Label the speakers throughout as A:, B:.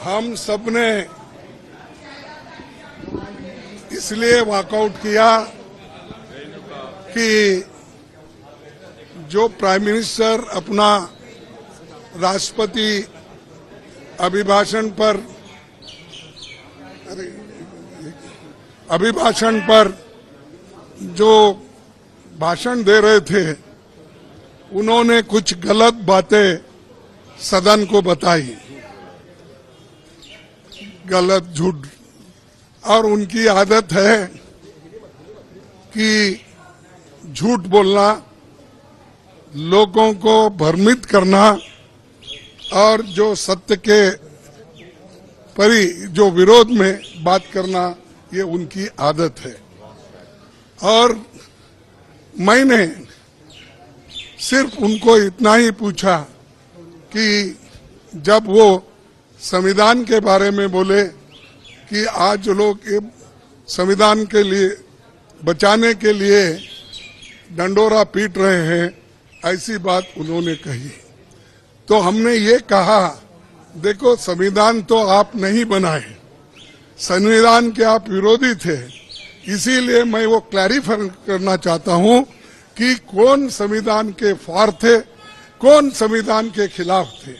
A: हम सबने इसलिए वॉकआउट किया कि जो प्राइम मिनिस्टर अपना राष्ट्रपति अभिभाषण पर जो भाषण दे रहे थे, उन्होंने कुछ गलत बातें सदन को बताई, गलत झूठ, और उनकी आदत है कि झूठ बोलना, लोगों को भ्रमित करना और जो सत्य के जो विरोध में बात करना, ये उनकी आदत है। और मैंने सिर्फ उनको इतना ही पूछा कि जब वो संविधान के बारे में बोले कि आज लोग संविधान के लिए बचाने के लिए डंडोरा पीट रहे हैं, ऐसी बात उन्होंने कही, तो हमने ये कहा, देखो संविधान तो आप नहीं बनाए, संविधान के आप विरोधी थे, इसीलिए मैं वो क्लैरिफाई करना चाहता हूं कि कौन संविधान के फॉर थे, कौन संविधान के खिलाफ थे,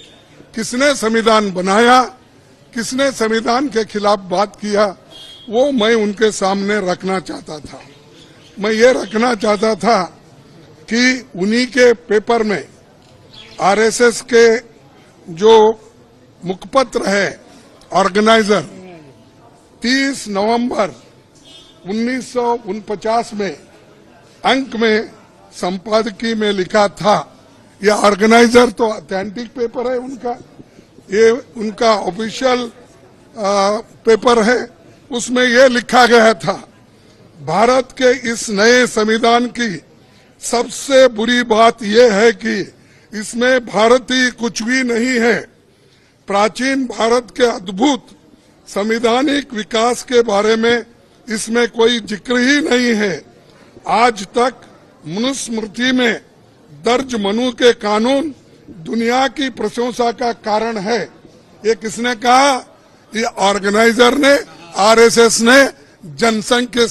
A: किसने संविधान बनाया, किसने संविधान के खिलाफ बात किया, वो मैं उनके सामने रखना चाहता था। मैं ये रखना चाहता था कि उन्हीं के पेपर में आरएसएस के जो मुखपत्र है ऑर्गेनाइजर 30 नवंबर 1949 में अंक में संपादकीय में लिखा था, ये ऑर्गेनाइजर तो ऑथेंटिक पेपर है उनका, ये उनका ऑफिशियल पेपर है, उसमें ये लिखा गया था, भारत के इस नए संविधान की सबसे बुरी बात यह है कि इसमें भारतीय कुछ भी नहीं है, प्राचीन भारत के अद्भुत संवैधानिक विकास के बारे में इसमें कोई जिक्र ही नहीं है। आज तक मनुस्मृति में दर्ज मनु के कानून दुनिया की प्रशंसा का कारण है। ये किसने कहा? ये ऑर्गेनाइजर ने, आरएसएस ने, जनसंघ के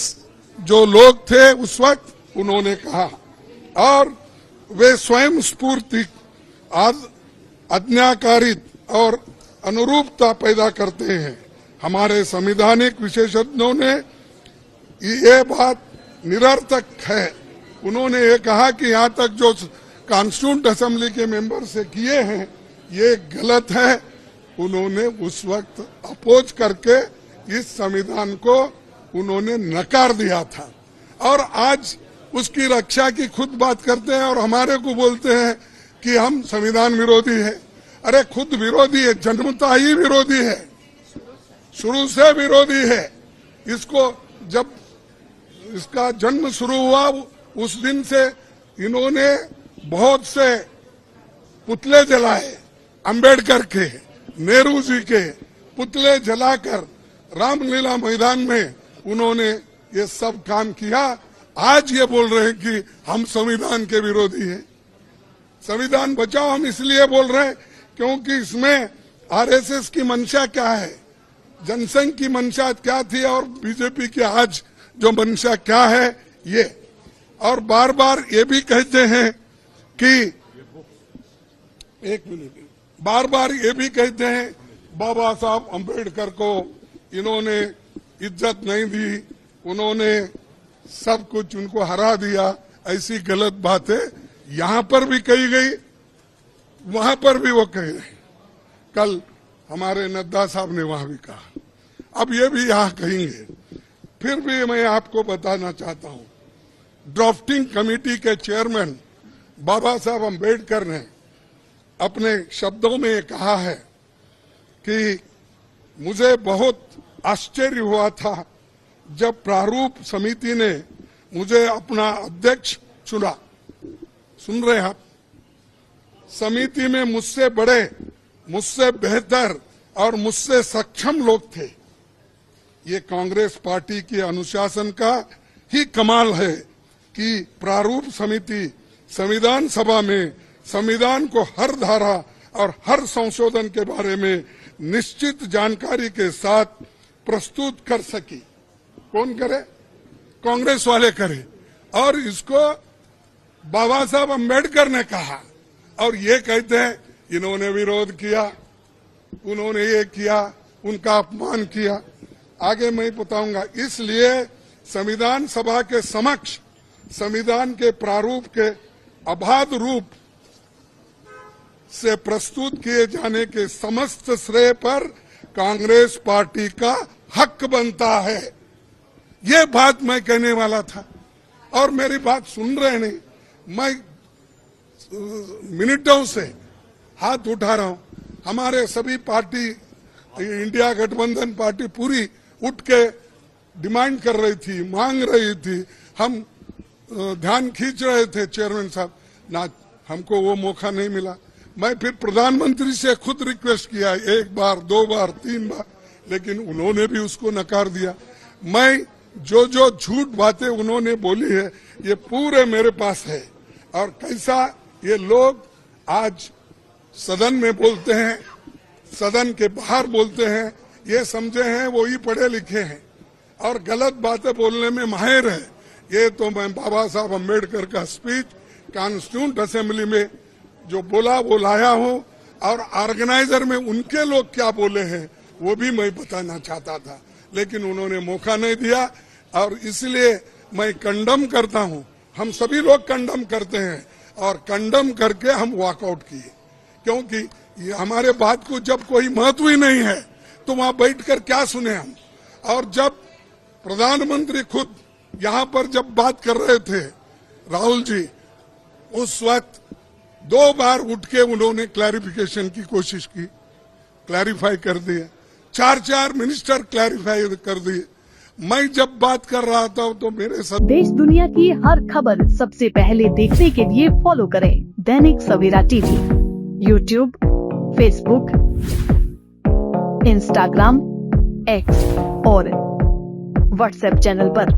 A: जो लोग थे उस वक्त, उन्होंने कहा, और वे स्वयं स्फूर्ति आज्ञाकारित और अनुरूपता पैदा करते हैं। हमारे संवैधानिक विशेषज्ञों ने ये बात निरर्थक है। उन्होंने ये कहा कि यहाँ तक जो कॉन्स्टिट्यूंट असेंबली के मेंबर से किए हैं ये गलत है। उन्होंने उस वक्त अपोज करके इस संविधान को उन्होंने नकार दिया था, और आज उसकी रक्षा की खुद बात करते हैं और हमारे को बोलते हैं कि हम संविधान विरोधी है। अरे खुद विरोधी है, जन्मता ही विरोधी है, शुरू से विरोधी है। इसको जब इसका जन्म शुरू हुआ उस दिन से इन्होंने बहुत से पुतले जलाए, अंबेडकर के, नेहरू जी के पुतले जलाकर रामलीला मैदान में उन्होंने ये सब काम किया। आज ये बोल रहे हैं कि हम संविधान के विरोधी हैं। संविधान बचाओ हम इसलिए बोल रहे हैं क्योंकि इसमें आरएसएस की मंशा क्या है, जनसंघ की मंशा क्या थी और बीजेपी की आज जो मंशा क्या है ये। और बार बार ये भी कहते हैं कि बार बार ये भी कहते हैं बाबा साहब अंबेडकर को इन्होंने इज्जत नहीं दी, उन्होंने सब कुछ उनको हरा दिया। ऐसी गलत बातें यहाँ पर भी कही गई, वहां पर भी वो कह रहे। कल हमारे नड्डा साहब ने वहां भी कहा, अब ये भी यहाँ कहेंगे। फिर भी मैं आपको बताना चाहता हूँ, ड्राफ्टिंग कमेटी के चेयरमैन बाबा साहब अंबेडकर ने अपने शब्दों में कहा है कि मुझे बहुत आश्चर्य हुआ था जब प्रारूप समिति ने मुझे अपना अध्यक्ष चुना। सुन रहे हैं आप? समिति में मुझसे बड़े, मुझसे बेहतर और मुझसे सक्षम लोग थे। ये कांग्रेस पार्टी के अनुशासन का ही कमाल है कि प्रारूप समिति संविधान सभा में संविधान को हर धारा और हर संशोधन के बारे में निश्चित जानकारी के साथ प्रस्तुत कर सकी। कौन करे? कांग्रेस वाले करे। और इसको बाबा साहब अम्बेडकर ने कहा और ये कहते हैं इन्होंने विरोध किया, उन्होंने ये किया, उनका अपमान किया। आगे मैं बताऊंगा। इसलिए संविधान सभा के समक्ष संविधान के प्रारूप के अबाध रूप से प्रस्तुत किए जाने के समस्त श्रेय पर कांग्रेस पार्टी का हक बनता है। ये बात मैं कहने वाला था और मेरी बात सुन रहे नहीं। मैं मिनटों से हाथ उठा रहा हूं। हमारे सभी पार्टी, इंडिया गठबंधन पार्टी पूरी उठ के डिमांड कर रही थी, मांग रही थी। हम ध्यान खींच रहे थे चेयरमैन साहब, ना हमको वो मौका नहीं मिला। मैं फिर प्रधानमंत्री से खुद रिक्वेस्ट किया, 1 बार 2 बार 3 बार, लेकिन उन्होंने भी उसको नकार दिया। मैं जो झूठ बातें उन्होंने बोली है ये पूरे मेरे पास है। और कैसा ये लोग आज सदन में बोलते हैं, सदन के बाहर बोलते हैं, ये समझे हैं वो ही पढ़े लिखे हैं और गलत बातें बोलने में माहिर है। ये तो मैं बाबा साहब अम्बेडकर का स्पीच कॉन्स्टिट्यूंट असेंबली में जो बोला वो लाया हूं और ऑर्गेनाइजर में उनके लोग क्या बोले हैं वो भी मैं बताना चाहता था, लेकिन उन्होंने मौका नहीं दिया। और इसलिए मैं कंडम करता हूं, हम सभी लोग कंडम करते हैं और कंडम करके हम वॉकआउट किए, क्योंकि ये हमारे बात को जब कोई महत्व ही नहीं है तो वहां बैठकर क्या सुने हम। और जब प्रधानमंत्री खुद यहां पर जब बात कर रहे थे राहुल जी, उस वक्त 2 बार उठ के उन्होंने क्लैरिफिकेशन की कोशिश की, क्लैरिफाई कर दिया। 4 मिनिस्टर क्लैरिफाई कर दिए। मैं जब बात कर रहा था तो मेरे साथ
B: देश दुनिया की हर खबर सबसे पहले देखने के लिए फॉलो करें Dainik Savera TV, YouTube, Facebook, Instagram, X और व्हाट्सएप चैनल पर।